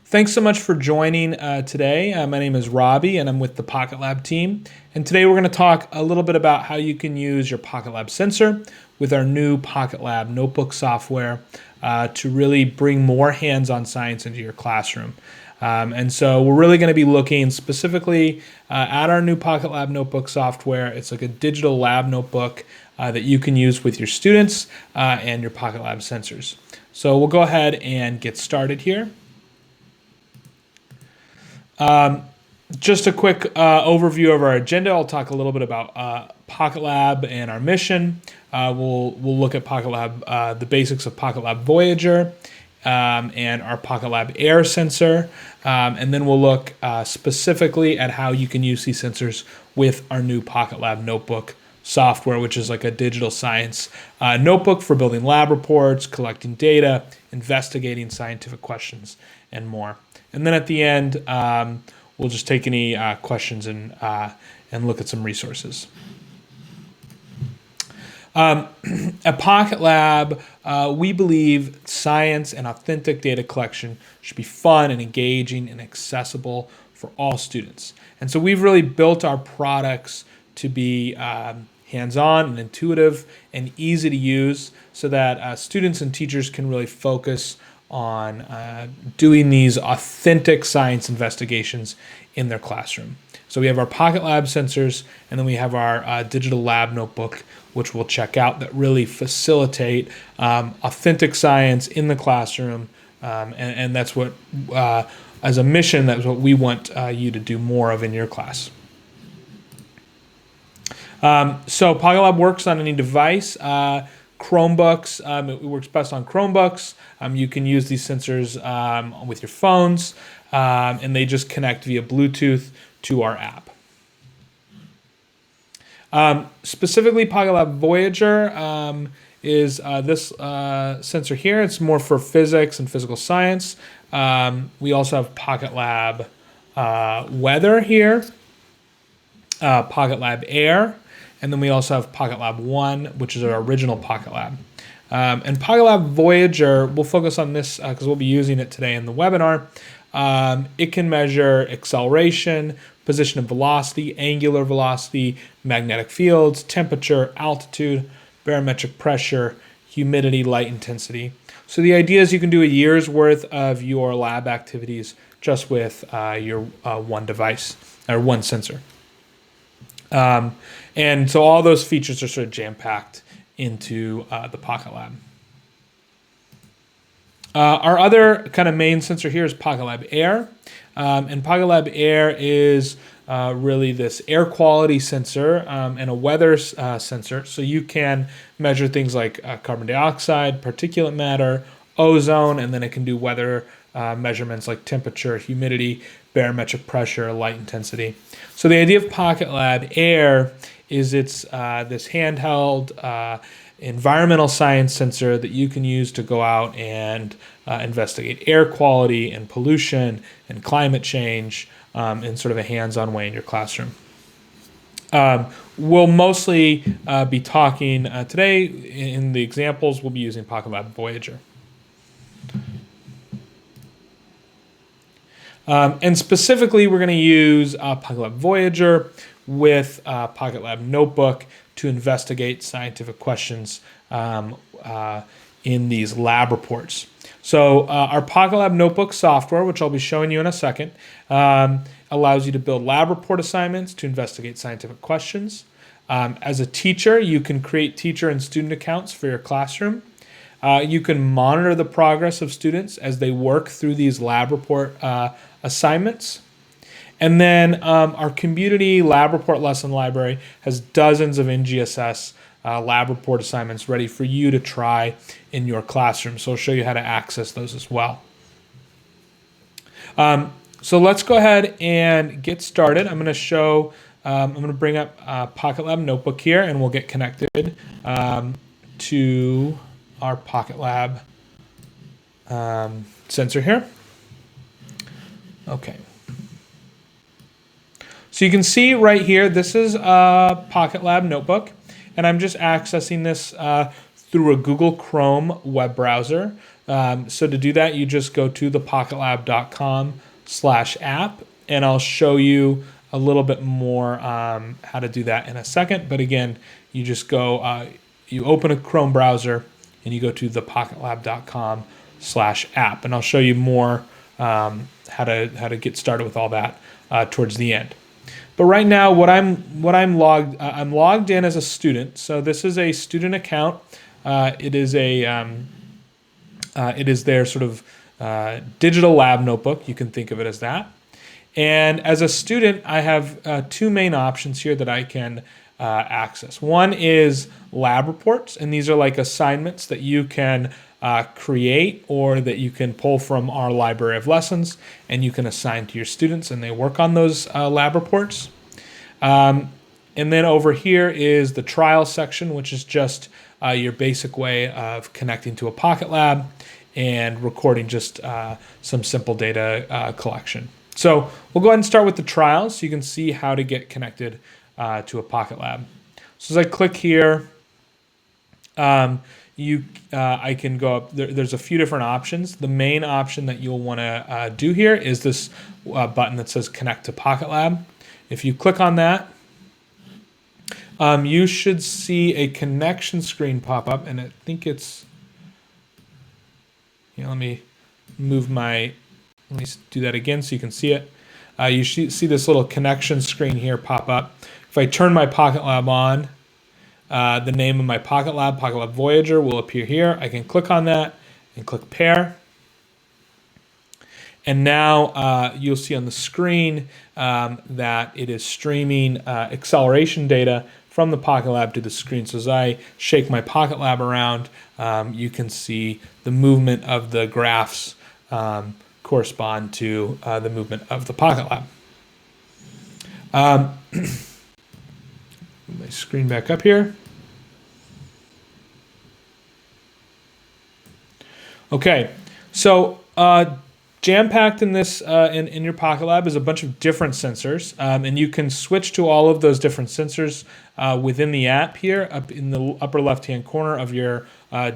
Thanks so much for joining today. My name is Robbie and I'm with the PocketLab team. And today we're going to talk a little bit about how you can use your PocketLab sensor with our new PocketLab notebook software to really bring more hands-on science into your classroom. And so we're really going to be looking specifically at our new PocketLab notebook software. It's like a digital lab notebook that you can use with your students and your PocketLab sensors. So we'll go ahead and get started here. Just a quick overview of our agenda. I'll talk a little bit about PocketLab and our mission. We'll look at PocketLab, the basics of PocketLab Voyager and our PocketLab Air sensor. And then we'll look specifically at how you can use these sensors with our new PocketLab notebook software, which is like a digital science notebook for building lab reports, collecting data, investigating scientific questions, and more. And then at the end, we'll just take any questions and look at some resources. At PocketLab, we believe science and authentic data collection should be fun and engaging and accessible for all students. And so we've really built our products to be hands-on and intuitive and easy to use so that students and teachers can really focus on doing these authentic science investigations in their classroom. So we have our PocketLab sensors, and then we have our digital lab notebook, which we'll check out, that really facilitate authentic science in the classroom. And that's what, as a mission, that's what we want you to do more of in your class. So PocketLab works on any device. Chromebooks, it works best on Chromebooks. You can use these sensors with your phones, and they just connect via Bluetooth to our app. Specifically, PocketLab Voyager is this sensor here. It's more for physics and physical science. We also have PocketLab Weather here, PocketLab Air, and then we also have PocketLab 1, which is our original PocketLab. And PocketLab Voyager, we'll focus on this because we'll be using it today in the webinar. It can measure acceleration, position of velocity, angular velocity, magnetic fields, temperature, altitude, barometric pressure, humidity, light intensity. So the idea is you can do a year's worth of your lab activities just with your one device or one sensor. And so all those features are sort of jam-packed into the PocketLab. Our other kind of main sensor here is PocketLab Air. And PocketLab Air is really this air quality sensor and a weather sensor. So you can measure things like carbon dioxide, particulate matter, ozone, and then it can do weather measurements like temperature, humidity, barometric pressure, light intensity. So the idea of PocketLab Air is it's this handheld environmental science sensor that you can use to go out and investigate air quality and pollution and climate change in sort of a hands-on way in your classroom. We'll mostly be talking today in the examples. We'll be using PocketLab Voyager. And specifically, we're going to use PocketLab Voyager with PocketLab Notebook to investigate scientific questions in these lab reports. So our PocketLab Notebook software, which I'll be showing you in a second, allows you to build lab report assignments to investigate scientific questions. As a teacher, you can create teacher and student accounts for your classroom. You can monitor the progress of students as they work through these lab report assignments. And then our community lab report lesson library has dozens of NGSS lab report assignments ready for you to try in your classroom. So I'll show you how to access those as well. So let's go ahead and get started. I'm going to show, I'm going to bring up PocketLab Notebook here, and we'll get connected to our PocketLab sensor here. Okay. So you can see right here, this is a PocketLab notebook, and I'm just accessing this through a Google Chrome web browser. So to do that, you just go to the PocketLab.com/app, and I'll show you a little bit more how to do that in a second. But again, you just go, you open a Chrome browser, and you go to the PocketLab.com/app, and I'll show you more how to get started with all that towards the end. But right now, I'm logged in as a student. So this is a student account. It is their sort of digital lab notebook. You can think of it as that. And as a student, I have two main options here that I can access. One is lab reports, and these are like assignments that you can create or that you can pull from our library of lessons, and you can assign to your students, and they work on those lab reports. And then over here is the trial section, which is just your basic way of connecting to a PocketLab and recording just some simple data collection. So we'll go ahead and start with the trials so you can see how to get connected to a PocketLab. So as I click here, I can go up. There's a few different options. The main option that you'll want to do here is this button that says Connect to PocketLab. If you click on that, you should see a connection screen pop up, and I think it's. Let me move my. Let me do that again so you can see it. You should see this little connection screen here pop up. If I turn my PocketLab on, the name of my PocketLab, PocketLab Voyager, will appear here. I can click on that and click Pair. And now you'll see on the screen that it is streaming acceleration data from the PocketLab to the screen. So as I shake my PocketLab around, you can see the movement of the graphs correspond to the movement of the PocketLab. Move my screen back up here. Okay, so jam-packed in this in your PocketLab is a bunch of different sensors, and you can switch to all of those different sensors within the app here, up in the upper left-hand corner of your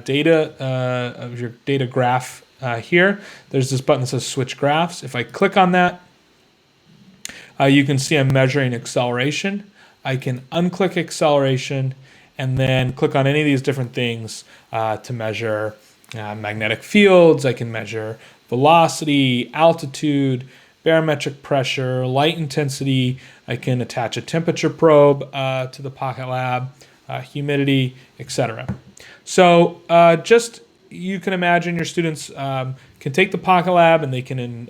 data graph. Here, there's this button that says Switch Graphs. If I click on that, you can see I'm measuring acceleration. I can unclick acceleration and then click on any of these different things to measure magnetic fields. I can measure velocity, altitude, barometric pressure, light intensity. I can attach a temperature probe to the PocketLab, humidity, etc. So you can imagine your students can take the PocketLab and they can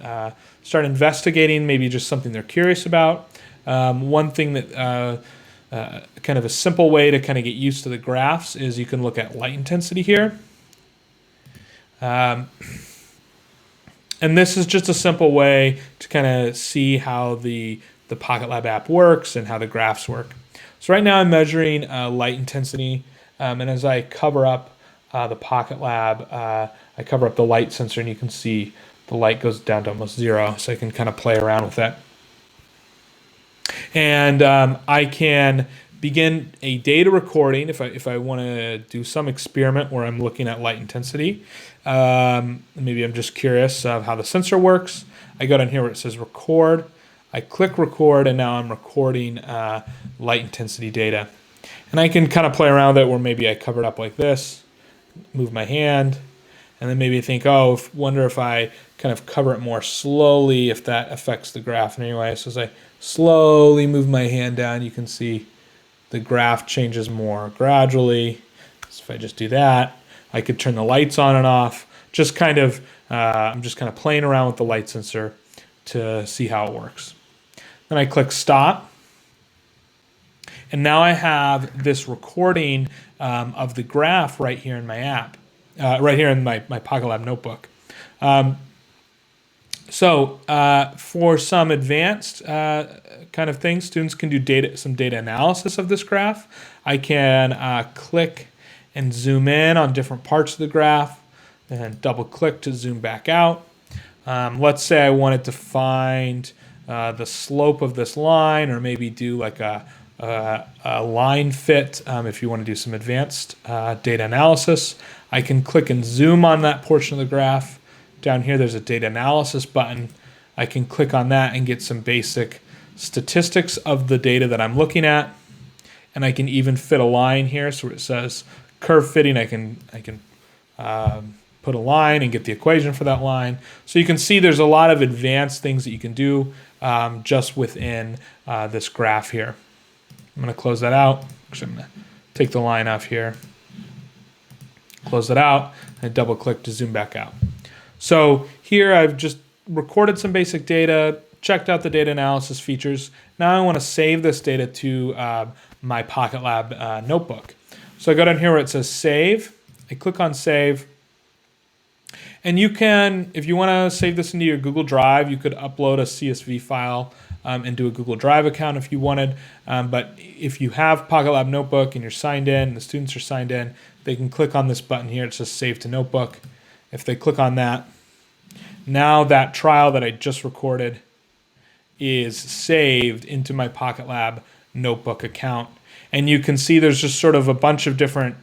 start investigating maybe just something they're curious about. One thing that kind of a simple way to kind of get used to the graphs is you can look at light intensity here. And this is just a simple way to kind of see how the PocketLab app works and how the graphs work. So right now I'm measuring light intensity, and as I cover up the PocketLab, I cover up the light sensor, and you can see the light goes down to almost zero, so I can kind of play around with that. And I can begin a data recording if I want to do some experiment where I'm looking at light intensity. Maybe I'm just curious of how the sensor works. I go down here where it says record. I click record, and now I'm recording light intensity data. And I can kind of play around with it where maybe I cover it up like this, move my hand, and then maybe think, wonder if I kind of cover it more slowly, if that affects the graph in any way. So as I slowly move my hand down, you can see the graph changes more gradually. So if I just do that, I could turn the lights on and off. Just kind of, I'm just kind of playing around with the light sensor to see how it works. Then I click stop. And now I have this recording of the graph right here in my app, right here in my PocketLab notebook. So for some advanced kind of things, students can do some data analysis of this graph. I can click and zoom in on different parts of the graph and double click to zoom back out. Let's say I wanted to find the slope of this line, or maybe do like a line fit if you want to do some advanced data analysis. I can click and zoom on that portion of the graph. Down here, there's a data analysis button. I can click on that and get some basic statistics of the data that I'm looking at. And I can even fit a line here. So where it says curve fitting, I can put a line and get the equation for that line. So you can see there's a lot of advanced things that you can do just within this graph here. I'm going to close that out. Actually, I'm going to take the line off here, close it out, and double click to zoom back out. So here I've just recorded some basic data, checked out the data analysis features. Now I want to save this data to my PocketLab notebook. So I go down here where it says save. I click on save. And you can, if you want to save this into your Google Drive, you could upload a CSV file and do a Google Drive account if you wanted. But if you have PocketLab Notebook and you're signed in, the students are signed in, they can click on this button here. It says Save to Notebook. If they click on that, now that trial that I just recorded is saved into my PocketLab Notebook account. And you can see there's just sort of a bunch of different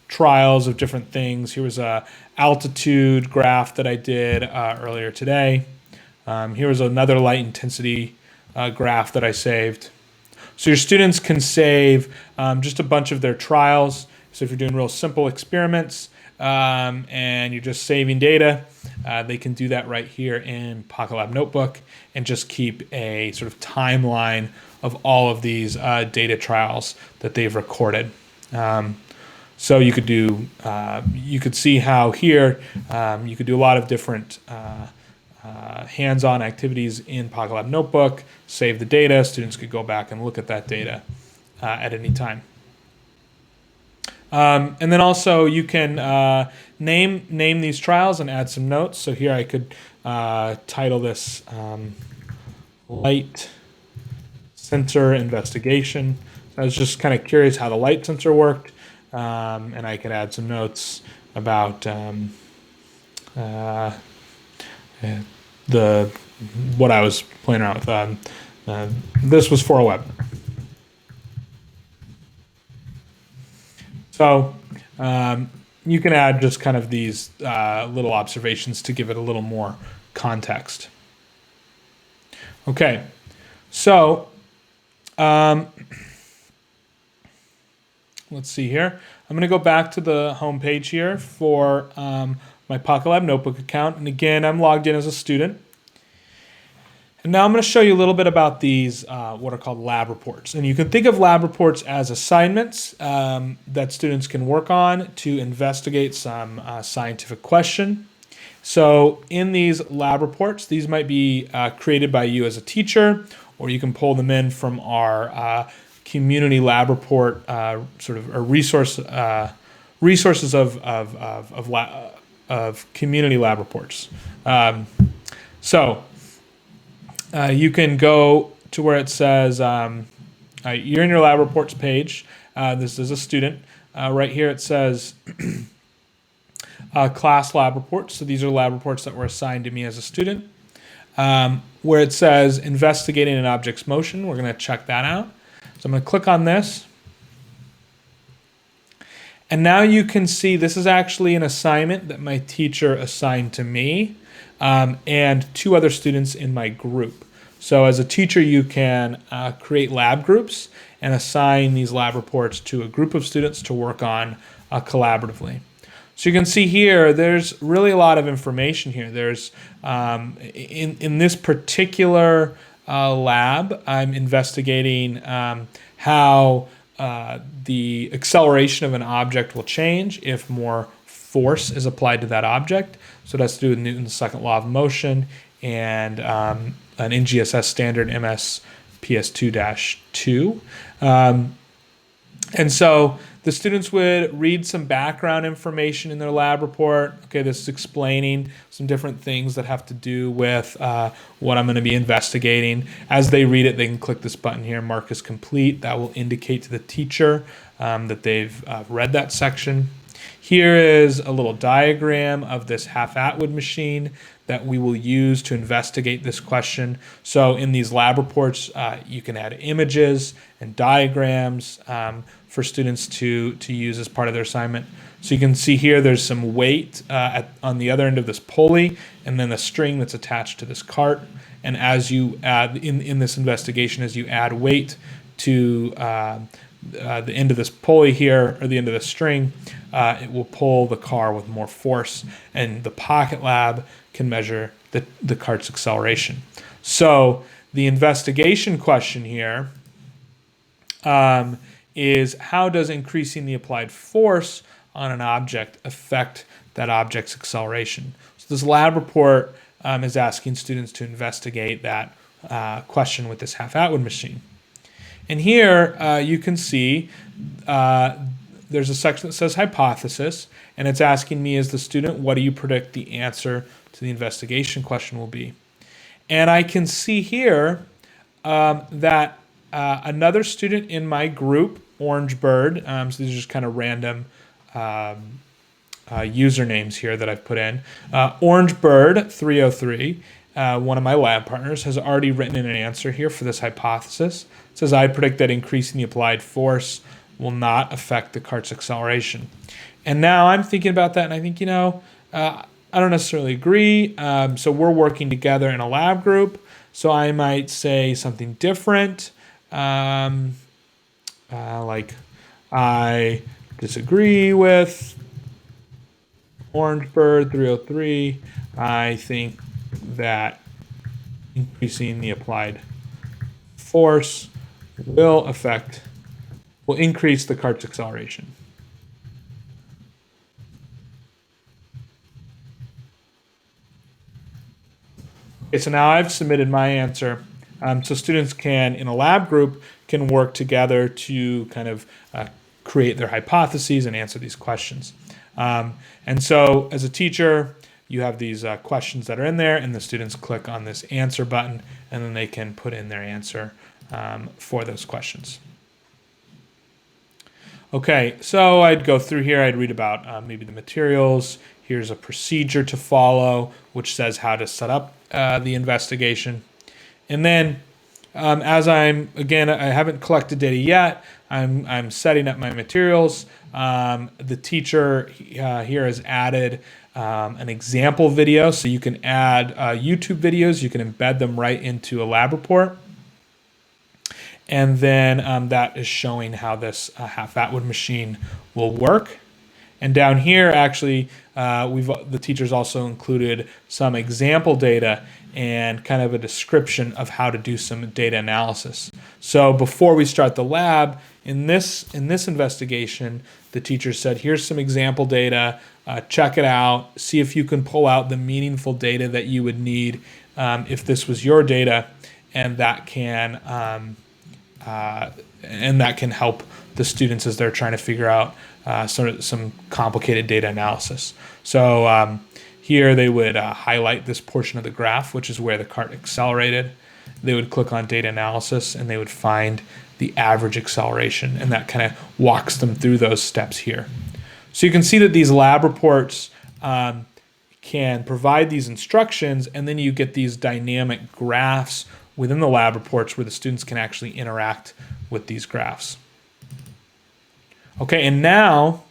trials of different things. Here was a altitude graph that I did earlier today. Here was another light intensity graph that I saved. So your students can save just a bunch of their trials. So if you're doing real simple experiments and you're just saving data, they can do that right here in PocketLab Notebook and just keep a sort of timeline of all of these data trials that they've recorded. So you could do, you could see how here you could do a lot of different hands-on activities in PocketLab Notebook, save the data, students could go back and look at that data at any time. And then also you can name these trials and add some notes. So here I could title this Light Sensor Investigation. So I was just kind of curious how the light sensor worked. And I could add some notes about what I was playing around with. This was for a web. So you can add just kind of these little observations to give it a little more context. Okay, so let's see here. I'm going to go back to the home page here for my PocketLab Notebook account. And again, I'm logged in as a student. And now I'm going to show you a little bit about these, what are called lab reports. And you can think of lab reports as assignments that students can work on to investigate some scientific question. So in these lab reports, these might be created by you as a teacher, or you can pull them in from our community lab report, sort of a resources of community lab reports. You can go to where it says you're in your lab reports page. This is a student. Right here it says class lab reports. So these are lab reports that were assigned to me as a student. Where it says investigating an object's motion, we're going to check that out. So I'm going to click on this. And now you can see this is actually an assignment that my teacher assigned to me and two other students in my group. So as a teacher, you can create lab groups and assign these lab reports to a group of students to work on collaboratively. So you can see here, there's really a lot of information here. There's, in this particular lab, I'm investigating how the acceleration of an object will change if more force is applied to that object. So that's to do with Newton's second law of motion and an NGSS standard MS PS2-2. And so the students would read some background information in their lab report. Okay, this is explaining some different things that have to do with what I'm going to be investigating. As they read it, they can click this button here, mark as complete. That will indicate to the teacher that they've read that section. Here is a little diagram of this half-Atwood machine that we will use to investigate this question. So in these lab reports, you can add images and diagrams for students to use as part of their assignment. So you can see here there's some weight on the other end of this pulley, and then the string that's attached to this cart. And as you add, in this investigation, as you add weight to the end of this pulley here, or the end of the string, it will pull the car with more force, and the PocketLab can measure the cart's acceleration. So the investigation question here is, how does increasing the applied force on an object affect that object's acceleration? So this lab report is asking students to investigate that question with this half-Atwood machine. And here you can see there's a section that says hypothesis, and it's asking me as the student, what do you predict the answer to the investigation question will be? And I can see here that another student in my group, Orange Bird, so these are just kind of random usernames here that I've put in. Orange Bird 303, one of my lab partners, has already written in an answer here for this hypothesis. It says, I predict that increasing the applied force will not affect the cart's acceleration. And now I'm thinking about that, and I think, I don't necessarily agree. So we're working together in a lab group. So I might say something different, like I disagree with Orange Bird 303. I think that increasing the applied force will increase the cart's acceleration. Okay, so now I've submitted my answer. So students can, in a lab group, can work together to kind of create their hypotheses and answer these questions. And so as a teacher, you have these questions that are in there, and the students click on this answer button, and then they can put in their answer for those questions. Okay, so I'd go through here, I'd read about maybe the materials. Here's a procedure to follow, which says how to set up the investigation. And then as I haven't collected data yet, I'm setting up my materials. The teacher here has added an example video, so you can add YouTube videos, you can embed them right into a lab report. And then that is showing how this half-Atwood machine will work. And down here, actually, the teachers also included some example data and kind of a description of how to do some data analysis. So before we start the lab, in this investigation, the teacher said, here's some example data, check it out, see if you can pull out the meaningful data that you would need if this was your data, and that can help the students as they're trying to figure out some complicated data analysis. So here they would highlight this portion of the graph, which is where the cart accelerated. They would click on data analysis, and they would find the average acceleration, and that kind of walks them through those steps here. So you can see that these lab reports can provide these instructions, and then you get these dynamic graphs within the lab reports where the students can actually interact with these graphs. Okay, and now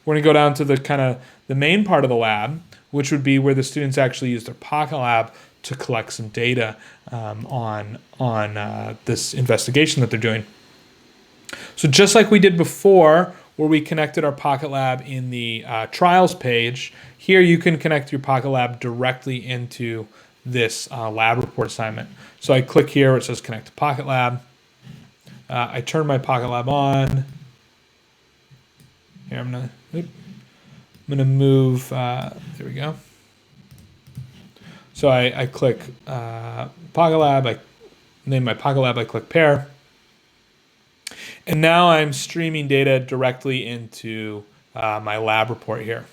we're going to go down to the main part of the lab, which would be where the students actually use their PocketLab to collect some data on this investigation that they're doing. So just like we did before, where we connected our PocketLab in the trials page, here you can connect your PocketLab directly into this lab report assignment. So I click here where it says connect to PocketLab. I turn my PocketLab on. Here I'm gonna move. There we go. So I click PocketLab. I name my PocketLab. I click pair, and now I'm streaming data directly into my lab report here.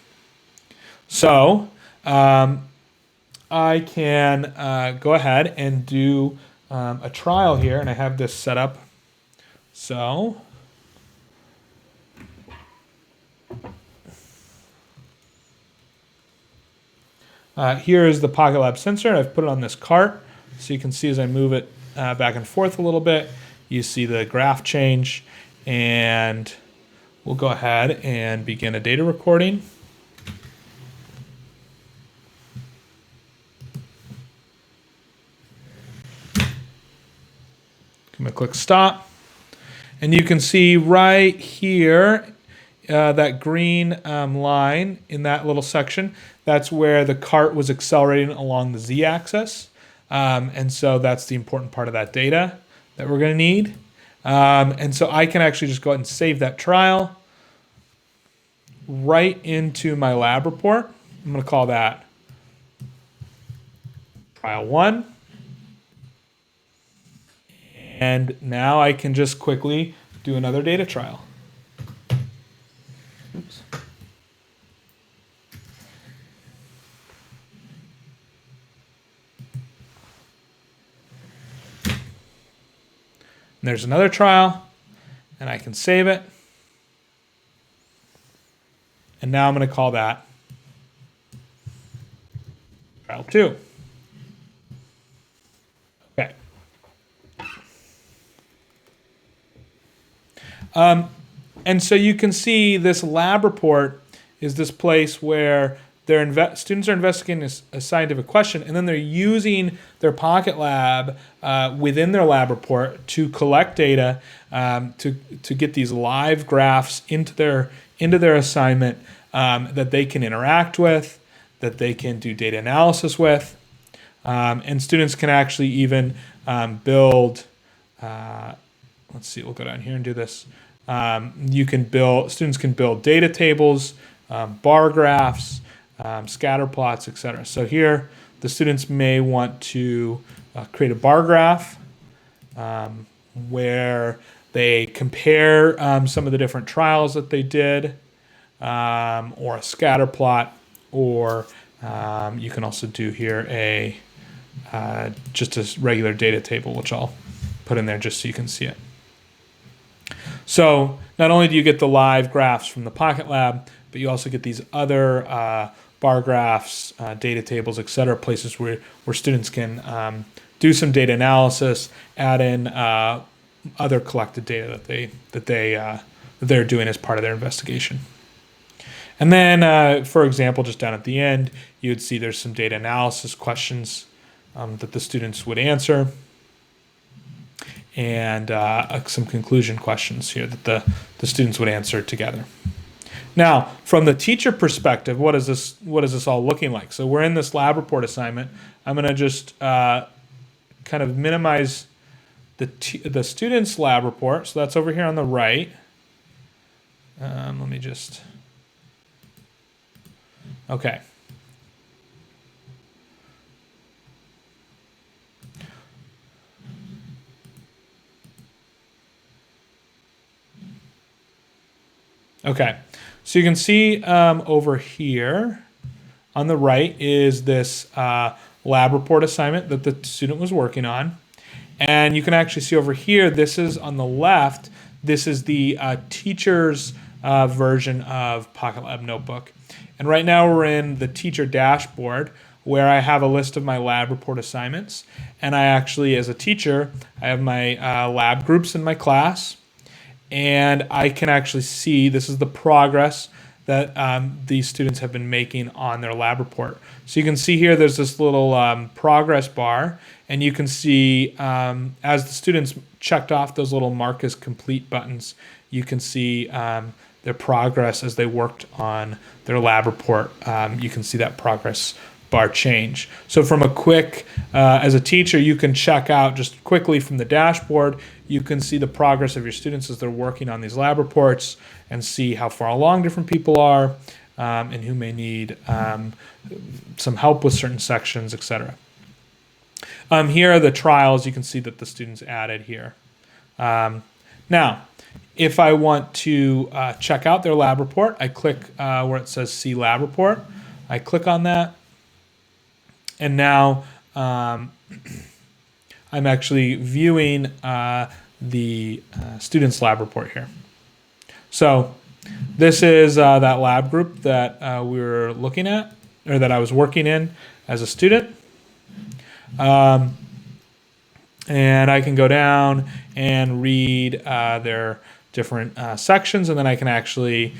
So I can go ahead and do a trial here, and I have this set up. So here is the PocketLab sensor. I've put it on this cart, so you can see as I move it back and forth a little bit, you see the graph change, and we'll go ahead and begin a data recording. I'm going to click stop. And you can see right here, that green line in that little section, that's where the cart was accelerating along the z-axis. And so that's the important part of that data that we're going to need. And so I can actually just go ahead and save that trial right into my lab report. I'm going to call that trial 1. And now I can just quickly do another data trial. Oops. And there's another trial, and I can save it. And now I'm going to call that trial 2. Okay. And so you can see this lab report is this place where students are investigating a scientific question, and then they're using their PocketLab within their lab report to collect data to get these live graphs into their assignment that they can interact with, that they can do data analysis with, and students can actually even build. Let's see, we'll go down here and do this. Students can build data tables, bar graphs, scatter plots, etc. So here, the students may want to create a bar graph where they compare some of the different trials that they did, or a scatter plot, or you can also do here just a regular data table, which I'll put in there just so you can see it. So not only do you get the live graphs from the PocketLab, but you also get these other bar graphs, data tables, etc., places where students can do some data analysis, add in other collected data that they're doing as part of their investigation. And then, for example, just down at the end, you would see there's some data analysis questions that the students would answer, and some conclusion questions here that the students would answer together. Now, from the teacher perspective, what is this all looking like? So we're in this lab report assignment. I'm going to just kind of minimize the student's lab report. So that's over here on the right. Let me just. Okay. Okay, so you can see over here on the right is this lab report assignment that the student was working on. And you can actually see over here, this is on the left, this is the teacher's version of PocketLab Notebook. And right now we're in the teacher dashboard where I have a list of my lab report assignments. And I actually, as a teacher, I have my lab groups in my class. And I can actually see this is the progress that these students have been making on their lab report. So you can see here there's this little progress bar, and you can see as the students checked off those little mark as complete buttons, you can see their progress as they worked on their lab report. You can see that progress bar change. So from a quick, as a teacher, you can check out just quickly from the dashboard. You can see the progress of your students as they're working on these lab reports and see how far along different people are and who may need some help with certain sections, etc. Here are the trials. You can see that the students added here. Now, if I want to check out their lab report, I click where it says See Lab Report. I click on that. And now I'm actually viewing the student's lab report here. So this is that lab group that we were looking at, or that I was working in as a student. And I can go down and read their different sections, and then I can actually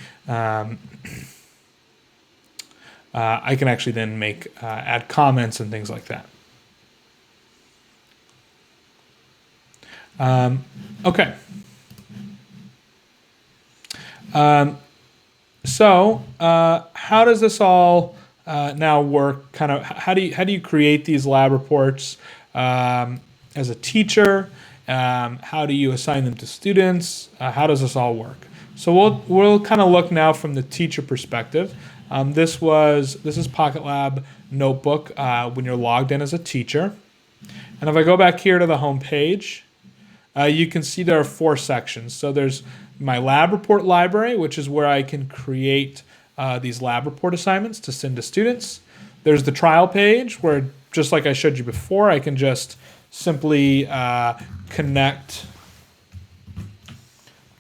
then make add comments and things like that. Okay. So how does this all now work? Kind of how do you create these lab reports as a teacher? How do you assign them to students? How does this all work? So we'll kind of look now from the teacher perspective. This is PocketLab Notebook when you're logged in as a teacher. And if I go back here to the home page, you can see there are 4 sections. So there's my lab report library, which is where I can create these lab report assignments to send to students. There's the trial page where, just like I showed you before, I can just simply connect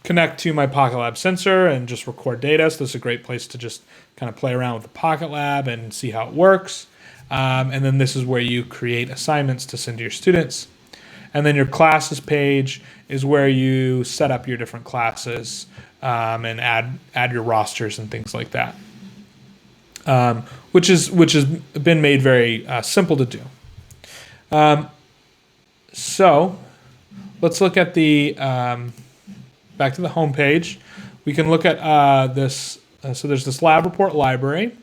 to my PocketLab sensor and just record data. So this is a great place to just kind of play around with the PocketLab and see how it works. And then this is where you create assignments to send to your students. And then your classes page is where you set up your different classes and add your rosters and things like that, which has been made very simple to do. So let's look at the back to the home page. We can look at this. So there's this lab report library,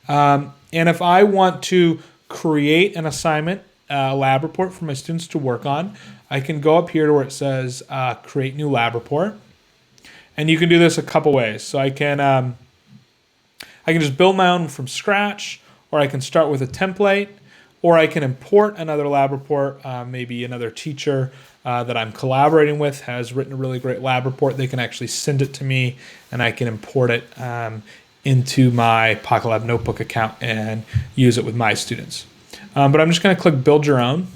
and if I want to create an assignment, lab report for my students to work on, I can go up here to where it says create new lab report, and you can do this a couple ways. So I can just build my own from scratch, or I can start with a template, or I can import another lab report. Maybe another teacher that I'm collaborating with has written a really great lab report. They can actually send it to me, and I can import it into my PocketLab Notebook account and use it with my students. But I'm just going to click Build Your Own.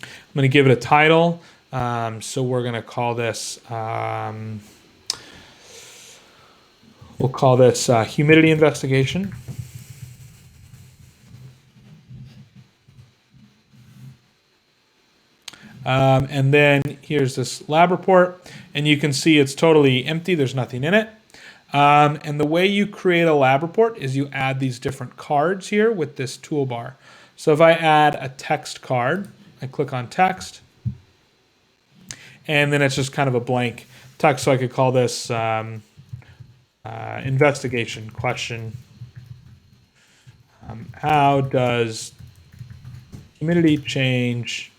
I'm going to give it a title. So we're going to call this, we'll call this Humidity Investigation. And then here's this lab report, and you can see it's totally empty. There's nothing in it. And the way you create a lab report is you add these different cards here with this toolbar. So if I add a text card, I click on text, and then it's just kind of a blank text. So I could call this investigation question. How does humidity change?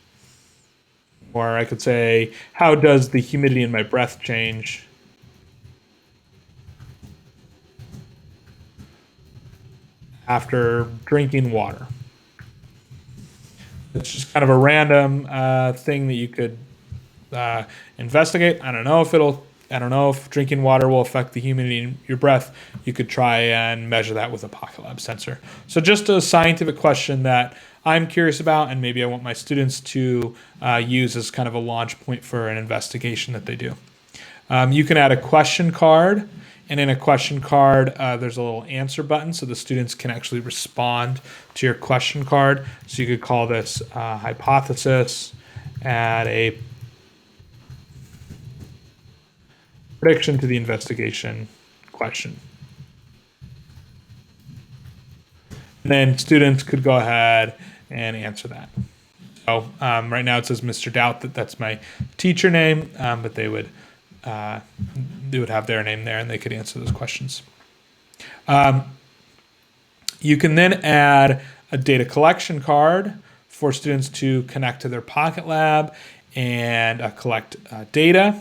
Or I could say, how does the humidity in my breath change after drinking water? It's just kind of a random thing that you could investigate. I don't know if drinking water will affect the humidity in your breath. You could try and measure that with a PocketLab sensor. So just a scientific question that I'm curious about, and maybe I want my students to use as kind of a launch point for an investigation that they do. You can add a question card, and in a question card, there's a little answer button, so the students can actually respond to your question card. So you could call this hypothesis, add a prediction to the investigation question. And then students could go ahead and answer that. So right now it says Mr. Doubt, that's my teacher name, but they would have their name there and they could answer those questions. You can then add a data collection card for students to connect to their PocketLab and collect data.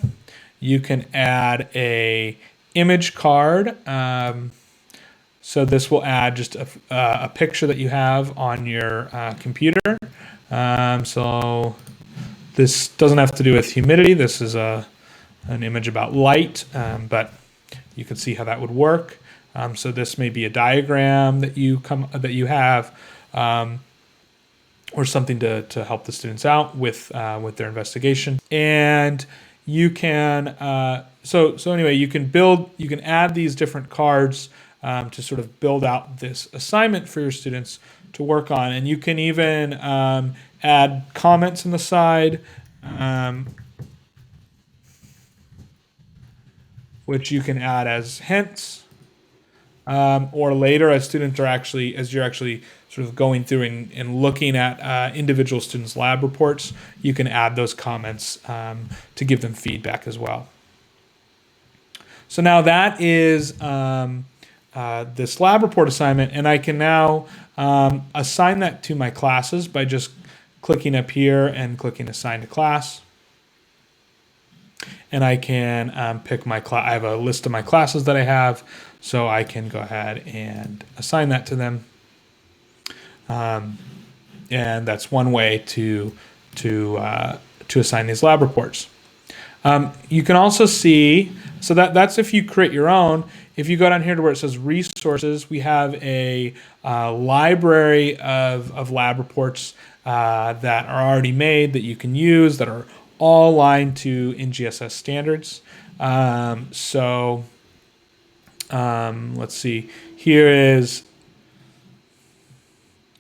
You can add a image card. So this will add just a picture that you have on your computer. So this doesn't have to do with humidity. This is an image about light, but you can see how that would work. So this may be a diagram that you have, or something to help the students out with their investigation. And you can so anyway, you can add these different cards to sort of build out this assignment for your students to work on. And you can even add comments on the side. which you can add as hints, or later as students are actually, as you're actually sort of going through and looking at individual students' lab reports, you can add those comments to give them feedback as well. So now that is this lab report assignment, and I can now assign that to my classes by just clicking up here and clicking Assign to Class. And I can pick my class. I have a list of my classes that I have, so I can go ahead and assign that to them. And that's one way to assign these lab reports. You can also see, so that's if you create your own. If you go down here to where it says resources, we have a library of lab reports that are already made that you can use, that are all aligned to NGSS standards. Let's see. Here is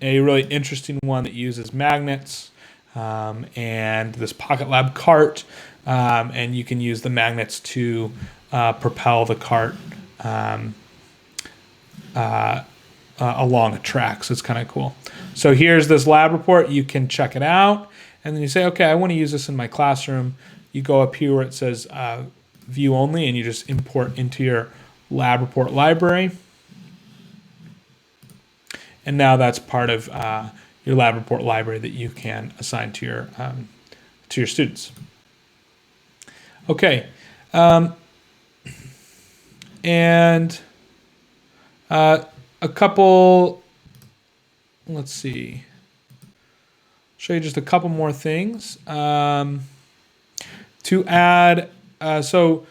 a really interesting one that uses magnets and this PocketLab cart, and you can use the magnets to propel the cart along a track. So it's kind of cool. So here's this lab report. You can check it out, and then you say, okay, I want to use this in my classroom. You go up here where it says view only, and you just import into your lab report library. And now that's part of your lab report library that you can assign to your students. Okay, and a couple. Let's see. Show you just a couple more things to add. To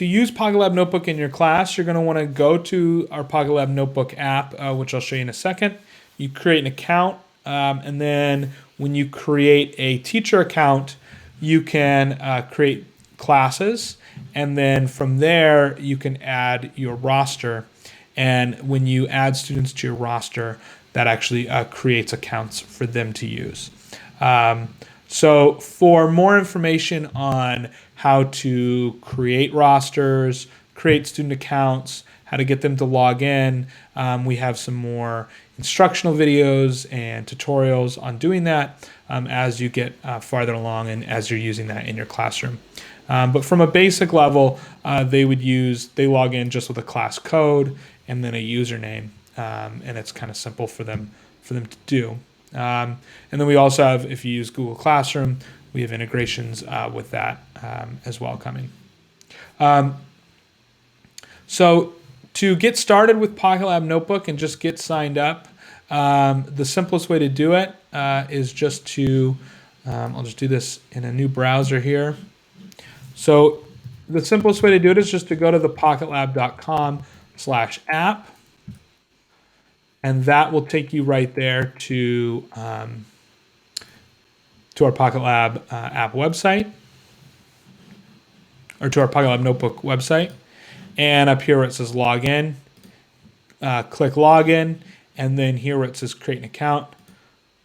use PocketLab Notebook in your class, you're going to want to go to our PocketLab Notebook app, which I'll show you in a second. You create an account, and then when you create a teacher account, you can create classes, and then from there you can add your roster. And when you add students to your roster, that actually creates accounts for them to use. So for more information on how to create rosters, create student accounts, how to get them to log in, we have some more instructional videos and tutorials on doing that as you get farther along and as you're using that in your classroom. But from a basic level, they log in just with a class code and then a username, and it's kind of simple for them to do. And then we also have, if you use Google Classroom, we have integrations with that as well coming. So to get started with PocketLab Notebook and just get signed up, the simplest way to do it is just to, I'll just do this in a new browser here. So the simplest way to do it is just to go to the PocketLab.com/app. And that will take you right there to our PocketLab app website, or to our PocketLab Notebook website. And up here where it says login, click login, and then here where it says create an account,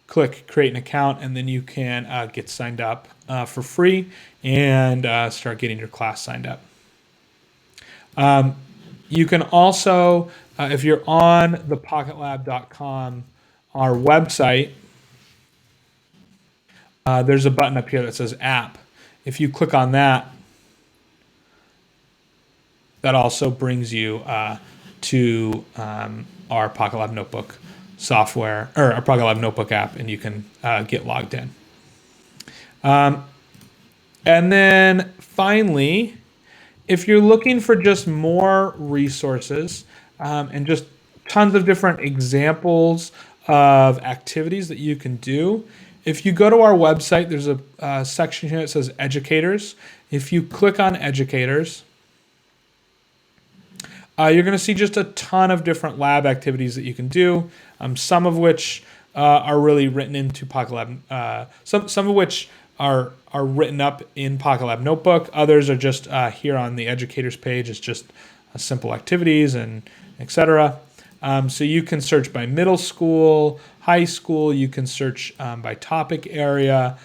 click create an account, and then you can get signed up for free and start getting your class signed up. You can also, if you're on the PocketLab.com, our website, there's a button up here that says app. If you click on that, that also brings you to our PocketLab Notebook software, or our PocketLab Notebook app, and you can get logged in. And then finally, if you're looking for just more resources and just tons of different examples of activities that you can do, if you go to our website, there's a section here that says Educators. If you click on Educators, you're going to see just a ton of different lab activities that you can do, some of which are really written into PocketLab, some of which are written up in PocketLab Notebook. Others are just here on the Educators page. It's just simple activities and etc. So you can search by middle school, high school. You can search by topic area,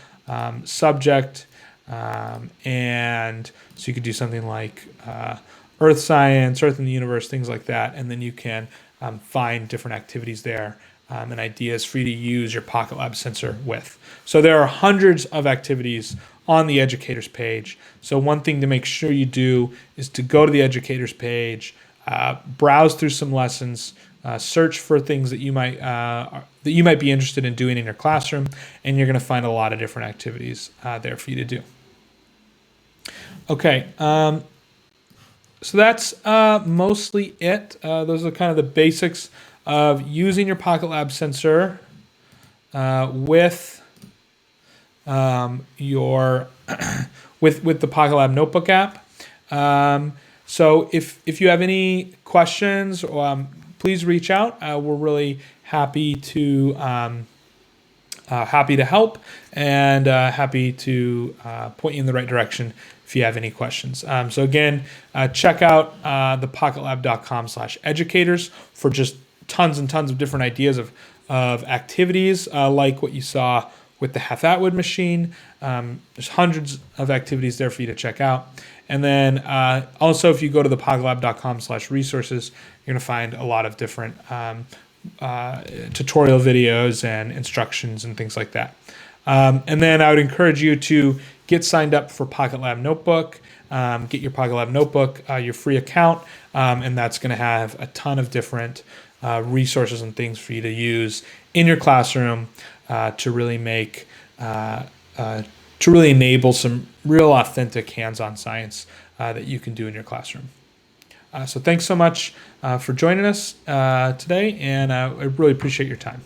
subject. And so you could do something like earth science, earth and the universe, things like that. And then you can find different activities there and ideas for you to use your PocketLab sensor with. So there are hundreds of activities on the educators page. So one thing to make sure you do is to go to the educators page, browse through some lessons, search for things that you might be interested in doing in your classroom, and you're going to find a lot of different activities there for you to do. Okay, so that's mostly it. Those are kind of the basics of using your PocketLab sensor with your with the PocketLab Notebook app. So if you have any questions, please reach out. We're really happy to help and happy to point you in the right direction if you have any questions. So again, check out the PocketLab.com/educators for just tons and tons of different ideas of activities like what you saw with the Half-Atwood machine. There's hundreds of activities there for you to check out. And then also, if you go to the PocketLab.com/resources, you're going to find a lot of different tutorial videos and instructions and things like that. And then I would encourage you to get signed up for PocketLab Notebook. Get your PocketLab Notebook, your free account, and that's going to have a ton of different resources and things for you to use in your classroom to really enable some real authentic hands-on science that you can do in your classroom. So thanks so much for joining us today, and I really appreciate your time.